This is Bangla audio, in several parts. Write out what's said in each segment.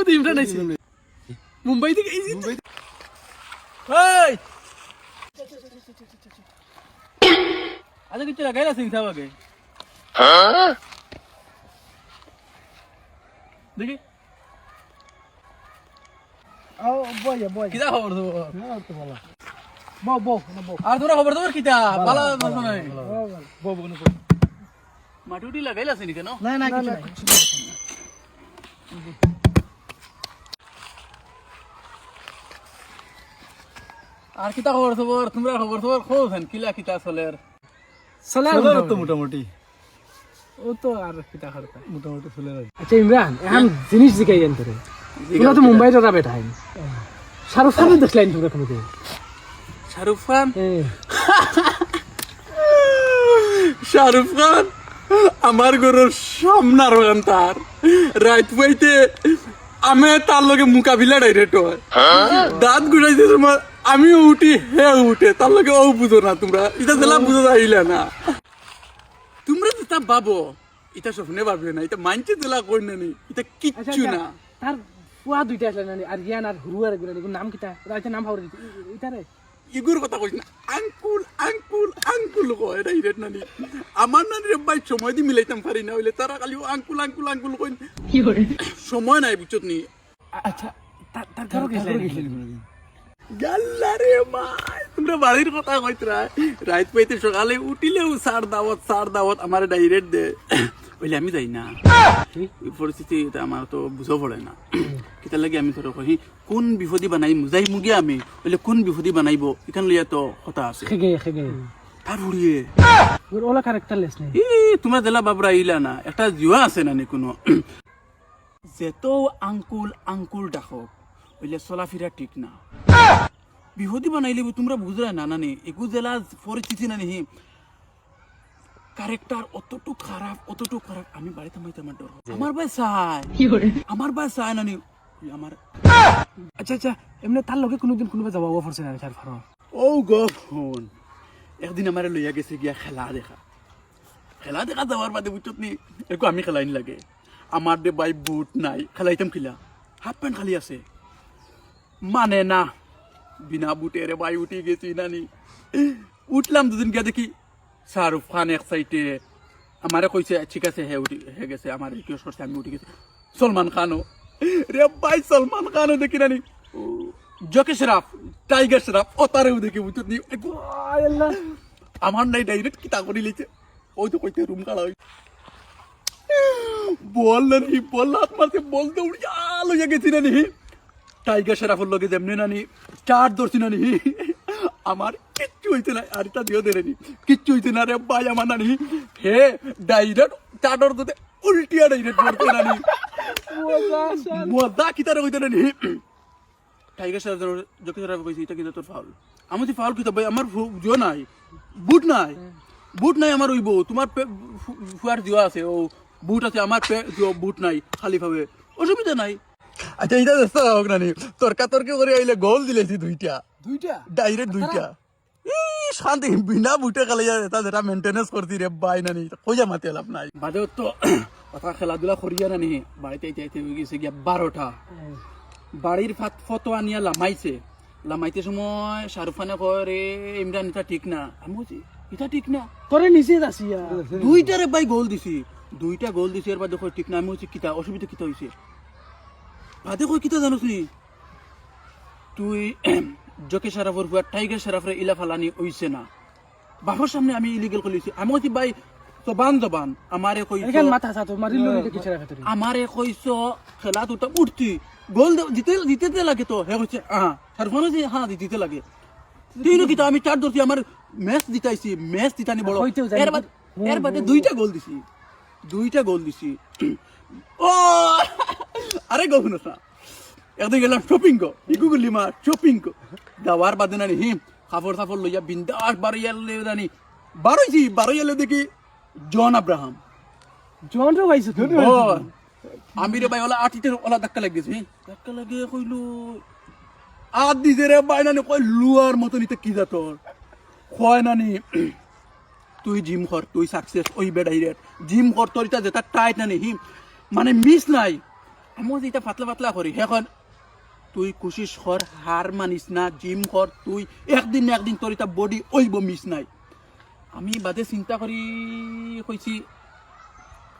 দি ইমরান আইছে মুম্বাই থেকে এই এই আজ কিছু লাগাইলা সিং সাহেব আগে দেখি আও বয় কিটা খবর তো তো ভালো বউ আর তোরা খবর তোর কিটা ভালো আছে নাই বউ মাটুটি লাগাইলা সিনি কেন না কিছু নাই আর কিটা খবর খবর তোমরা খবর খবর খোঁজেন কিলা কিটা চলের চলে তো মোটামুটি ও তো আর কিটা করতা মোটামুটি ফুলের আচ্ছা ইমরান এখন জিনিস জিগাই আনতে রে তোরা তো মুম্বাই যারা বেটা হয় শাহরুখ খানের দেখলেন তোমরা কোনো দিন শাহরুখ খান শাহরুখ খান আমার ঘরের সামনার গান তার রাত পাইতে আমি তার লগে মোকাবিলা ডাইরেক্ট হয় দাঁত গুড়াইতে তোমার আমিও উঠি হে উঠে তার লগে ও বুঝো না তোমরা এটা জেলা বুঝো যাইলে না তোমরা যেটা ভাবো এটা স্বপ্নে ভাবিও না এটা মানছে জেলা কই না নি এটা কিচ্ছু না তার পুয়া দুইটা আসলে না আর রিয়ান আর হুরুয়ার নাম কিটা রাইতে নাম হাওরে এটা রে ইগুর কথা কইছ না আঙ্কুল আঙ্কুল আঙ্কুল কয় ডাইরেক্ট নানি আমার নানি রে ভাই সময় দি মিলাইতাম পারি না হইলে তারা খালি আঙ্কুল আঙ্কুল আঙ্কুল কই কি করে সময় নাই বুঝছত নি আচ্ছা তার ঘর গেছিলেন গাল্লা রে মাই তোমরা বাড়ির কথা কইতরা রাত পাইতে সকালে উঠিলেও সার দাওয়াত আমার ডাইরেক্ট দে বলে আমি যাই না এই পরিস্থিতি এটা আমার তো বুঝো পড়ে না কিতা লাগে আমি তোর কই কোন বিপদি বানাই মুজাই মুগি আমি বলে কোন বিপদি বানাইবো এখান লইয়া তো কথা আছে খেগে তার উড়িয়ে ওলা ক্যারেক্টার লেস নেই তোমরা জেলা বাবরা ইলা না একটা জিওয়া আছে না কোনো যেত আঙ্কুল আঙ্কুল ডাকক বলে চলাফেরা ঠিক না বিহদি বানাইলে তোমরা বুঝরা না নানি একু জেলা পরিস্থিতি না নিহি ক্যারেক্টার অতটুক খারাপ আমি বাড়িতে মাইতে আমার ডর আমার ভাই চাই আমার ভাই চাই নানি আমার আচ্ছা এমনি তার লগে কোনোদিন কোনোবা যাব পড়ছে না স্যার ফারো ও গফন একদিন আমার লইয়া গেছে গিয়া খেলা দেখা যাওয়ার বাদে বুঝছত নি একটু আমি খেলাইন লাগে আমার দে ভাই বুট নাই খেলাইতাম খিলা হাফ প্যান্ট খালি আছে মানে না বিনা বুটে রে ভাই উঠে গেছি নানি উঠলাম দুদিন গিয়া দেখি শাহরুখ খান এক সাইডে আমারে কইছে ঠিক আছে হে গেছে আমার রিকোয়েস্ট করছে আমি উঠে গেছি সলমান খানও রে ভাই সলমান খানও দেখি নানি জকে শরাফ টাইগার শরাফ ও তারেও দেখি বুঝত নি আমার নাই ডাইরেক্ট কিতা করি লিছে ওই তো কইতে রুম কাড়া হই বল নানি বল হাত মারতে বল দৌড়িয়া লইয়া গেছি নানি টাইগার শরাফের লগে যেমনি নানি চার ধরছি নানি আমার কিচ্ছু হইতে না আর তা দিও দেরেনি কিচ্ছু হইতে না রে ভাই আমার নানি হে ডাইরেক্ট চাদর দিতে উল্টিয়া ডাইরেক্ট মারতে নানি মজা কি তারা হইতে নানি টাইগার শরাফ জকে শরাফ কইছি এটা কিন্তু তোর ফাউল আমি তো ফাউল কিতা ভাই আমার জো নাই বুট নাই আমার হইব তোমার ফুয়ার জিও আছে ও বুট আছে আমার বুট নাই খালি ভাবে অসুবিধা নাই আচ্ছা এটা দেখতে হোক নানি তর্কাতর্কি করে আইলে গোল দিলেছি দুইটা ডাইরেক্ট দুইটা শান্তি বিনা বুটে খেলে এটা যেটা মেনটেনেন্স করছি রে বাই নানি কইয়া মাতে লাভ নাই বাদেও তো কথা খেলাধুলা করিয়া নানি বাড়িতে যাইতে হয়ে গেছে গিয়া 12টা বাড়ির ফটো আনিয়া লামাইতে সময় শাহরুখ খানে কয় রে ইমরান এটা ঠিক না আমি বলছি এটা ঠিক না তোরে নিচে আসিয়া দুইটারে ভাই গোল দিছি এর বাদে কয় ঠিক না আমি বলছি কিতা অসুবিধা কিতা হইছে বাদে কই কিতা জানোস নি তুই জকে শরাফর ফুয়া টাইগার শরাফরে ইলা ফালানি হইছে না বাবার সামনে আমি ইলিগাল কইছি আমি বলছি ভাই জবান আমারে কইছো এখান মাথা সাতো মারিল লইতে কিছু রাখা তোরে আমারে কইছো খেলা দুটা উঠতি গোল জিতে লাগে তো হে কইছে শরাফ খান যে জিতে লাগে তুইনো কিতা আমি চার ধরছি আমার ম্যাচ জিতানি বড় এর বাদে দুইটা গোল দিছি ও আরে গহনো না একদিন গেলাম শপিং যাওয়ার বাদে নানি কাপড় লইয়া বিন্দাস বারোইয়ালে দেখি জন আব্রাহাম জন রে ভাইছো তো আমি রে ভাই ওলা আটিতে ওলা ধাক্কা লাগিয়েছি ধাক্কা লাগিয়ে কইলো আদ দিছে রে ভাই নানি কই লুয়ার মতো নিতে কি যা তোর কয় নানি তুই জিম কর তুই সাকসেস ওই বেডাইরেট জিম কর তোর এটা যেটা টাইট নানি মানে মিস নাই আমি যেটা পাতলা পাতলা করি এখন তুই কোশিশ কর হার মানিস না জিম কর তুই একদিন না একদিন তোর এটা বডি ওইব মিস নাই আমি বাদে চিন্তা করি কইছি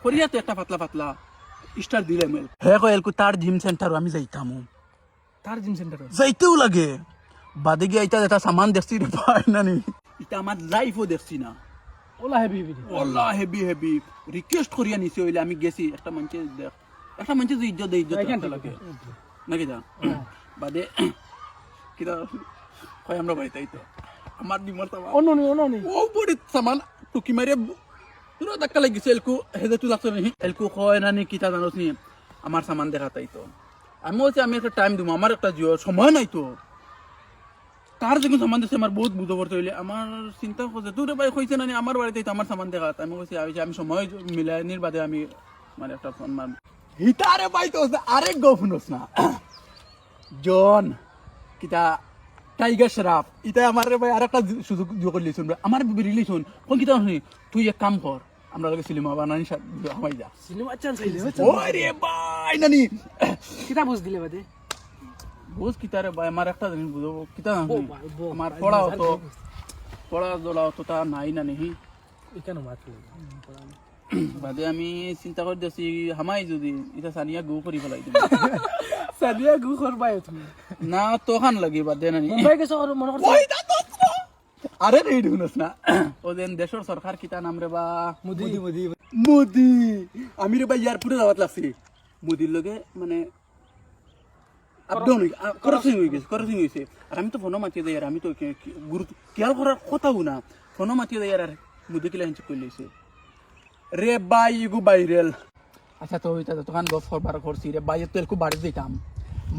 করিয়া তো একটা পাতলা পাতলা স্টার দিলে মেল হে কয়েলকু তার জিম সেন্টার আমি যাইতাম তার জিম সেন্টার যাইতেও লাগে বাদে গিয়ে এটা এটা সামান দেখছি রে পাই না নি এটা আমার লাইফও দেখছি না OLA heavy heavy OLA heavy heavy request করিয়া নিছে হইলে আমি গেছি একটা মানুষে দেখ একটা মানুষে যে ইজ্জত দেয় ইজ্জত রাখতে লাগে নাকি যা বাদে কিটা কয় আমরা বাড়িতে আইতো আমার ডিমার সামান অননি ও বড়ি সামান টুকি মারে পুরো ধাক্কা লাগিছে এলকু হেদে তুই লাগছে নাহি এলকু কয় না নি কিটা জানোস নি আমার সামান দেখাতাই তো আমি বলছি আমি একটা টাইম দিব আমার একটা সময় নাই তো তার যখন সামান দিচ্ছে আমার বহুত বুঝতে পারতে হইলে আমার চিন্তা করছে তোর ভাই কইছে না নি আমার বাড়িতে তো আমার সামান দেখাত আমি বলছি আমি সময় মিলানির বাদে আমি মানে একটা ফোন মার হিতারে পাইতো আরেক গফনস না জন কিটা টাইগার শরাফ এটা আমার ভাই আরেকটা সুযোগ যোগ করলি শুনবে আমার রিলেশন কোন কিটা শুনি তুই এক কাম কর আমরা লগে সিনেমা বানানি হামাই যা সিনেমা চান্স হইলে ওরে ভাই নানি কিতা বুঝ দিলে বাদে বুঝ কিতারে ভাই আমার একটা জিনিস বুঝবো কিতা বো, আমার ভাই, পড়া মজার হতো জিনিস। পড়া দোলা হতো তা নাই না নেহি এখানে মাত্র বাদে আমি চিন্তা করে দিয়েছি হামাই যদি এটা সানিয়া গু করি ফেলাই দিম সাদিয়া গু করবাই তুমি না তোখান লাগি বাদে নানি মুম্বাই গেছো আর মনে করছো ওই দা দোস্ত আরে রে ঢুনস না ওদেন দেশের সরকার কিতা নাম রে বা মোদি মোদি আমি রে ভাই এয়ারপোর্টে যাওয়াত লাগছি মোদির লগে মানে আপডাউন ক্রসিং হয়ে গেছে আর আমি তো ফোনও মাতিয়ে দেয় আর আমি তো গুরুত্ব খেয়াল করার কথাও না ফোনও মাতিয়ে দেয় আর মোদি কিলা হেঁচে করে লইছে রে বাই ইগু বাইরেল আচ্ছা তো ওইটা তখন গপ করবার করছি রে বাই তো এলকু বাড়ি দিতাম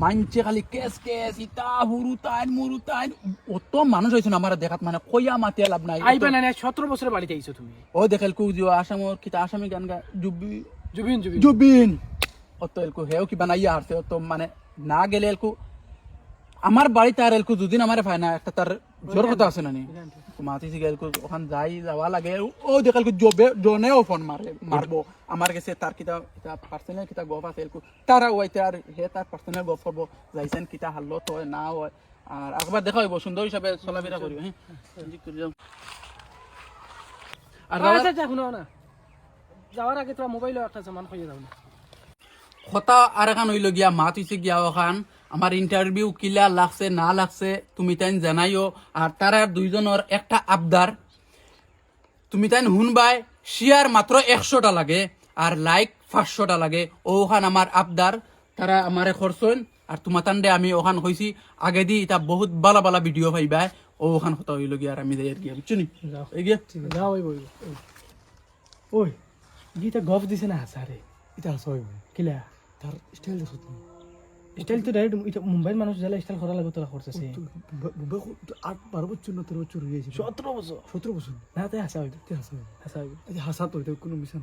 মানছে খালি কেস কেস ইতা হুরুতাইন মুরুতাইন অত মানুষ হয়েছে না আমার দেখাত মানে কইয়া মাতিয়া লাভ নাই আইবা না 17 বছরের বাড়িতে আইছো তুমি ও দেখাল কু যে আসামর কিতা আসামি গান গা জুবিন জুবিন অত এলকু হেও কি বানাইয়া আসছে অত মানে না গেলে এলকু আমার বাড়িতে আর এলকু দুদিন আমার পায় না একটা তার জোর কথা আছে না নি মাতিছি এলকু ওখান যাওয়া লাগে ও দেখাল কু জনেও ফোন মারবো আমার কাছে তার কিতা পার্সোনাল কিতা গপ আছে এলকু তারা ওইতে আর হে তার পার্সোনাল গপ করবো যাইছেন কিতা হাল্লত হয় না হয় আর একবার দেখা হইব সুন্দর হিসাবে চলাফেরা করিব হ্যাঁ আর আচ্ছা শুনো না যাওয়ার আগে তোরা মোবাইলে একটা সামান খুঁজে দাও না কথা আর এখন হইল গিয়া মাত হইছে গিয়া ওখান আমার ইন্টারভিউ কিলা লাগছে না লাগছে তুমি তাই জানাইও আর তারা দুইজনের একটা আবদার তুমি তাই শুনবাই শেয়ার মাত্র 100টা লাগে আর লাইক 500টা লাগে ওখান আমার আবদার তারা আমারে খরচন আর তোমার তান্ডে আমি ওখান হইছি আগে দি এটা বহুত বালা বালা ভিডিও পাইবা ওখান কথা হইল গিয়া আর আমি যাই আর গিয়া বুঝছো নি এই গিয়া যাও ওই বই ওই গীতা গফ দিছে না হাসারে এটা হাসয় কিলা তার স্টাইল দেখো তুমি স্টাইল তো ডাইরেক্ট এটা মুম্বাইর মানুষ যারা স্টাইল করা লাগে তোরা করতেছে 8-12 বছর না 13 বছর হয়ে গেছে 17 বছর 17 বছর না তাই হাসা হইতো এটা হাসয় হাসা হইতো হাসা তো এটা কোনো মিশন